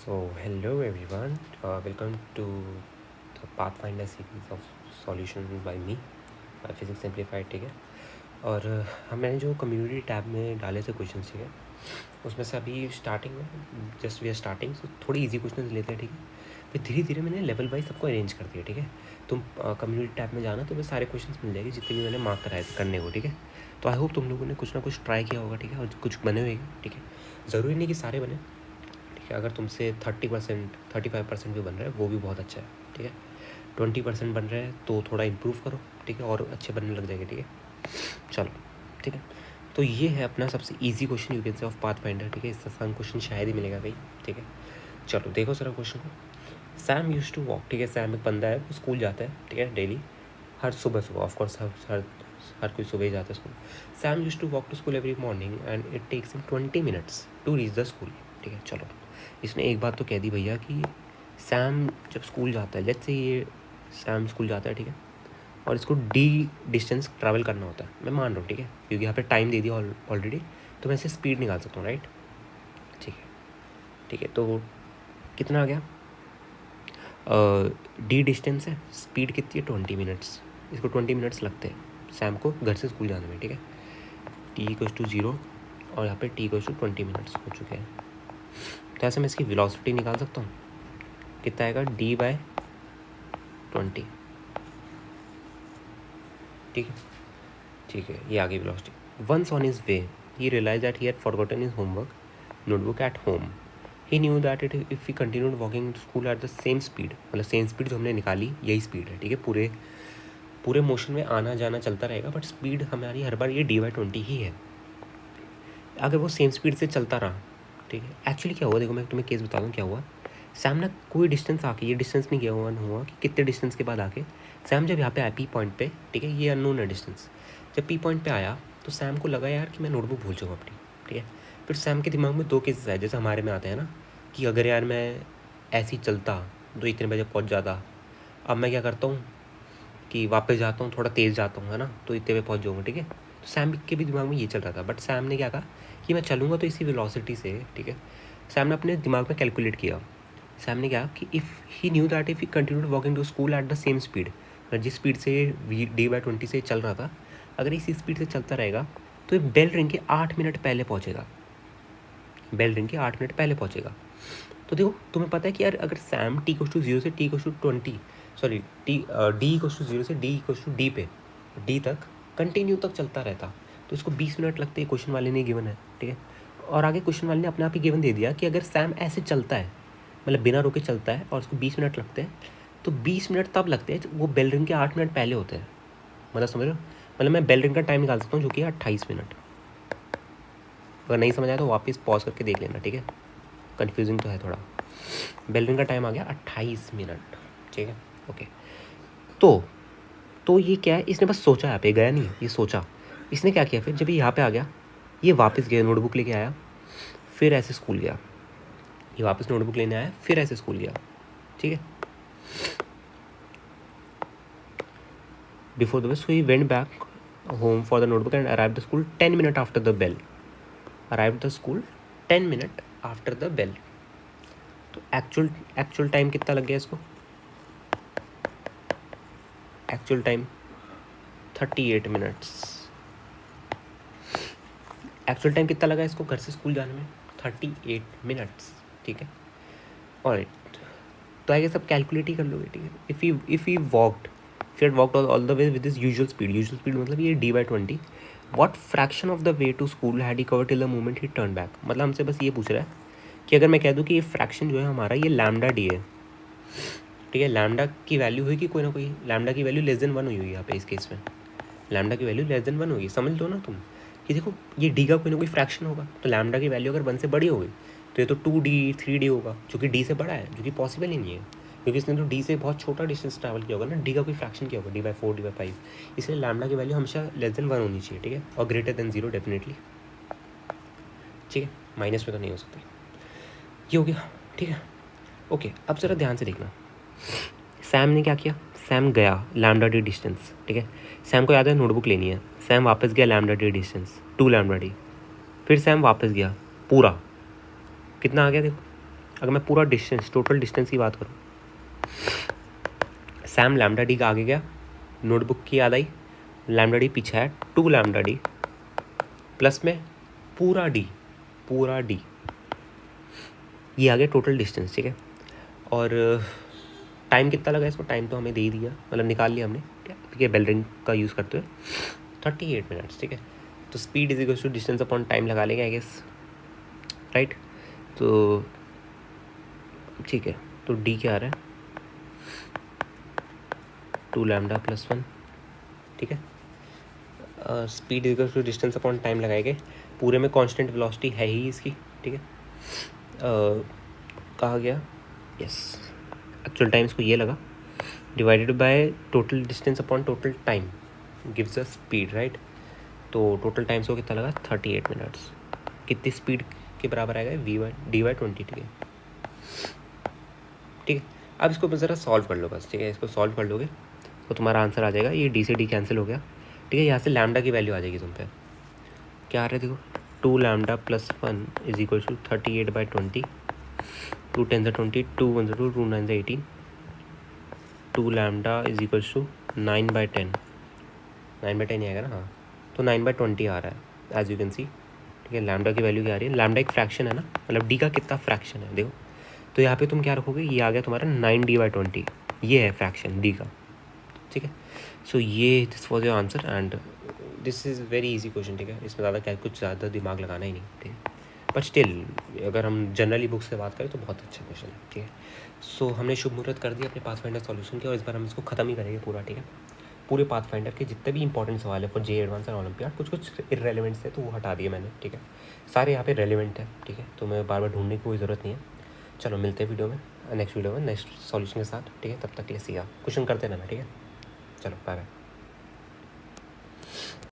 So, hello everyone, welcome to the Pathfinder series of solution by me, by Physics Simplified, ठीक है। और मैंने जो कम्युनिटी टैब में डाले थे क्वेश्चन, ठीक है, उसमें से अभी स्टार्टिंग में जस्ट वी आर स्टार्टिंग, सो थोड़ी इजी क्वेश्चन लेते हैं, ठीक है। फिर धीरे धीरे मैंने लेवल वाइज सबको अरेंज कर दिया, ठीक है। तुम कम्युनिटी टैब में जाना तो मैं सारे क्वेश्चन मिल जाएंगे जितने भी मैंने मार्क कराए थे करने को, ठीक है। तो आई होप तुम लोगों ने कुछ ना कुछ ट्राई किया होगा, ठीक है, और कुछ बने हुए, ठीक है। ज़रूरी नहीं कि सारे बने, ठीक है। अगर तुमसे 30% 35% भी बन रहा है वो भी बहुत अच्छा है, ठीक है। 20% बन रहा है तो थोड़ा इम्प्रूव करो, ठीक है, और अच्छे बनने लग जाएंगे, ठीक है। चलो, ठीक है। तो ये है अपना सबसे easy question you can say of path finder, ठीक है। इससे आसान क्वेश्चन शायद ही मिलेगा भाई, ठीक है। चलो देखो सर क्वेश्चन को। सैम यूज टू वॉक, ठीक है। सैम एक बंदा है, वो स्कूल जाता है, ठीक है, डेली, हर सुबह सुबह, ऑफकोर्स हर कोई सुबह ही जाता है school. Sam use to walk to school every morning and it takes him 20 minutes to reach the school, ठीक है। चलो, इसने एक बात तो कह दी भैया कि सैम जब स्कूल जाता है, लेट्स से ये सैम स्कूल जाता है, ठीक है, और इसको डी डिस्टेंस ट्रैवल करना होता है, मैं मान रहा हूँ, ठीक है, क्योंकि यहाँ पे टाइम दे दिया ऑलरेडी, तो मैं इसे स्पीड निकाल सकता हूँ, राइट। ठीक है, ठीक है। तो कितना आ गया, डी डिस्टेंस है, स्पीड कितनी है 20 मिनट्स, इसको 20 मिनट्स लगते हैं सैम को घर से स्कूल जाने में, ठीक है। टी इक्वल्स टू 0 और यहाँ पे टी इक्वल्स टू 20 मिनट्स हो चुके हैं। तो ऐसे मैं इसकी वेलोसिटी निकाल सकता हूँ, कितना आएगा, डी बाय 20, ठीक है, ठीक है। ये आगे velocity. Once on his way he realise that he had forgotten his homework notebook at home. He knew that it if he continued walking school at the same speed, मतलब same speed जो हमने निकाली यही speed है, ठीक है। पूरे पूरे मोशन में आना जाना चलता रहेगा, बट स्पीड हमारी हर बार ये डी बाई 20 ही है। अगर वो सेम स्पीड से चलता रहा, ठीक है। एक्चुअली क्या हुआ, देखो मैं तुम्हें केस बता दूँ क्या हुआ। सैम ना कोई डिस्टेंस आके, ये डिस्टेंस नहीं गया हुआ कि कितने डिस्टेंस के बाद आके सैम जब यहाँ पे आया पी पॉइंट पे, ठीक है, ये अननोन है डिस्टेंस। जब पी पॉइंट पे आया तो सैम को लगा यार कि मैं नोटबुक भूल जाऊँ अपनी, ठीक है। फिर सैम के दिमाग में दो केसेस आए, जैसे हमारे में आते हैं ना, कि अगर यार मैं ऐसे ही चलता तो इतने बजे पहुँच जाता, अब मैं क्या करता हूँ कि वापस जाता हूँ, थोड़ा तेज़ जाता हूँ, है ना, तो इतने पे पहुँच जाऊँगा, ठीक है। तो सैम के भी दिमाग में ये चल रहा था, बट सैम ने क्या कहा कि मैं चलूँगा तो इसी वेलोसिटी से, ठीक है। सैम ने अपने दिमाग में कैलकुलेट किया। सैम ने क्या कि if he knew that if he continued walking to school at the same speed, जिस स्पीड से डी बाई 20 से चल रहा था, अगर इसी स्पीड से चलता रहेगा तो ये बेल रिंग के 8 मिनट पहले पहुँचेगा, बेल रिंग के 8 मिनट पहले पहुँचेगा। तो देखो तुम्हें पता है कि यार अगर सैम टी इक्वल्स टू 0 से T equals to 20, sorry T D equals to 0 से डी इक्वल्स टू डी पे, डी तक कंटिन्यू तक चलता रहता, तो इसको 20 मिनट लगते हैं, क्वेश्चन वाले ने गिवन है, ठीक है। और आगे क्वेश्चन वाले ने अपने आप ही गिवन दे दिया कि अगर सैम ऐसे चलता है, मतलब बिना रुके चलता है, और उसको 20 मिनट लगते हैं, तो 20 मिनट तब लगते हैं वो बेल रिंग के 8 मिनट पहले होते हैं, मतलब समझ रहे हो। मतलब मैं बेल रिंग का टाइम निकाल सकता हूँ जो कि है 28 मिनट। अगर नहीं समझ आया तो वापस पॉज करके देख लेना, ठीक है, कन्फ्यूजिंग तो है थोड़ा। बेल रिंग का टाइम आ गया 28 मिनट, ठीक है, ओके। तो ये क्या है, इसने बस सोचा, यहाँ पे गया नहीं, ये सोचा। इसने क्या किया फिर, जब ये यहाँ पे आ गया, ये वापस गया, नोटबुक लेके आया, फिर ऐसे स्कूल गया, ये वापस नोटबुक लेने आया, फिर ऐसे स्कूल गया, ठीक है। Before the bus he went back home for the notebook and arrive the school 10 minute after the bell, arrive the school 10 minute after the bell. तो एक्चुअल टाइम कितना लग गया इसको, actual time 38 minutes. Actual time कितना लगा इसको घर से स्कूल जाने में, 38 मिनट्स, ठीक है। और तो आगे सब कैलकुलेट ही कर लोगे, ठीक है। If he walked all the way with his usual speed मतलब ये D by 20, what fraction of the way to school had he cover till the moment he turn back. मतलब हमसे बस ये पूछ रहा है कि अगर मैं कह दूँ कि ये फ्रैक्शन जो है हमारा, ये लैम्डा डी है, ठीक है। लैम्डा की वैल्यू होगी कोई ना कोई, लैम्डा की वैल्यू लेस देन 1 हुई होगी यहाँ पे इस केस में, लैम्डा की वैल्यू लेस देन 1 होगी, समझ लो ना तुम कि देखो ये डी का कोई ना कोई फ्रैक्शन होगा, तो लैम्डा की वैल्यू अगर 1 से बड़ी हो गई तो ये तो 2D 3D होगा, जो कि डी से बड़ा है, जो कि पॉसिबल ही नहीं है, क्योंकि इसने तो डी से बहुत छोटा डिस्टेंस ट्रैवल किया होगा ना, डी का कोई फ्रैक्शन किया होगा, D/4 D/5, इसलिए लैम्डा की वैल्यू हमेशा लेस देन 1 होनी चाहिए, ठीक है, और ग्रेटर देन 0 डेफिनेटली, ठीक है, माइनस में तो नहीं हो सकती। ये हो गया, ठीक है, ओके। अब ज़रा ध्यान से देखना, सैम ने क्या किया, सैम गया लैम्डा डी डिस्टेंस, ठीक है। सैम को याद है नोटबुक लेनी है, सैम वापस गया lambda D distance 2 lambda D, फिर सैम वापस गया, पूरा कितना आ गया देखो अगर मैं पूरा डिस्टेंस, टोटल डिस्टेंस की बात करूँ, सैम लैम्डा डी का आगे गया, नोटबुक की याद आई, लैम्डा डी पीछे है, 2 लैम्डा डी प्लस में पूरा डी, ये आ गया टोटल डिस्टेंस, ठीक है। और टाइम कितना लगा इसको, टाइम तो हमें दे ही दिया, मतलब निकाल लिया हमने, ठीक है, बेल रिंग का यूज़ करते हुए 38 मिनट्स, ठीक है। तो speed is equals to distance upon time लगा लेंगे आई गेस, राइट। तो ठीक है, तो डी क्या आ रहा है, 2 लैम्डा प्लस 1, ठीक है। Speed is equals to distance upon time लगाएंगे, पूरे में कांस्टेंट वेलोसिटी है ही इसकी, ठीक है। कहा गया, यस, एक्चुअल टाइम इसको ये लगा, divided by total distance upon total time gives a speed, right. तो टोटल टाइम्स को कितना लगा, 38 मिनट्स, कितनी स्पीड के बराबर आएगा, dy/20, ठीक है, ठीक है। अब इसको ज़रा सॉल्व कर लो बस, ठीक है, इसको सॉल्व कर लोगे तो तुम्हारा आंसर आ जाएगा, ये डी से डी कैंसिल हो गया, ठीक है। यहाँ से लैम्डा की वैल्यू आ जाएगी तुम पे, क्या आ रहा है देखो, 2 lambda plus 1 is equal to 38/20, 2 10 से 20, 2 1 से 2, 2 9 से 18, 2 लैम्डा इज इक्वल टू 9/10, 9/10 ही आएगा ना, हाँ, तो 9/20 आ रहा है एज यू कैन सी, ठीक है। लैम्डा की वैल्यू क्या आ रही है, लैम्डा एक फ्रैक्शन है ना, मतलब डी का कितना फ्रैक्शन है देखो, तो यहाँ पे तुम क्या रखोगे, ये आ गया तुम्हारा 9d/20, ये है फ्रैक्शन डी का, ठीक है। सो ये this was your answer and this is very easy question, ठीक है, इसमें ज़्यादा क्या, कुछ ज़्यादा दिमाग लगाना ही नहीं, ठीक है। बट स्टिल अगर हम जनरली बुक से बात करें तो बहुत अच्छा क्वेश्चन है, ठीक है। सो हमने शुभ मुहूर्त कर दिया अपने पाथफाइंडर सॉल्यूशन के, और इस बार हम इसको ख़त्म ही करेंगे पूरा, ठीक है। पूरे पाथफाइंडर के जितने भी इंपॉर्टेंट सवाल है फॉर जे एडवांस और ओलंपियाड, कुछ इरेलीवेंट्स है तो वो हटा दिए मैंने, ठीक है। सारे यहाँ पे रेलिवेंट है, ठीक है, तो मैं बार बार ढूंढने की कोई ज़रूरत नहीं है। चलो मिलते हैं वीडियो में, नेक्स्ट वीडियो में नेक्स्ट सॉल्यूशन के साथ, ठीक है। तब तक के लिए सी या क्वेश्चन करते रहना, ठीक है। चलो बाय बाय।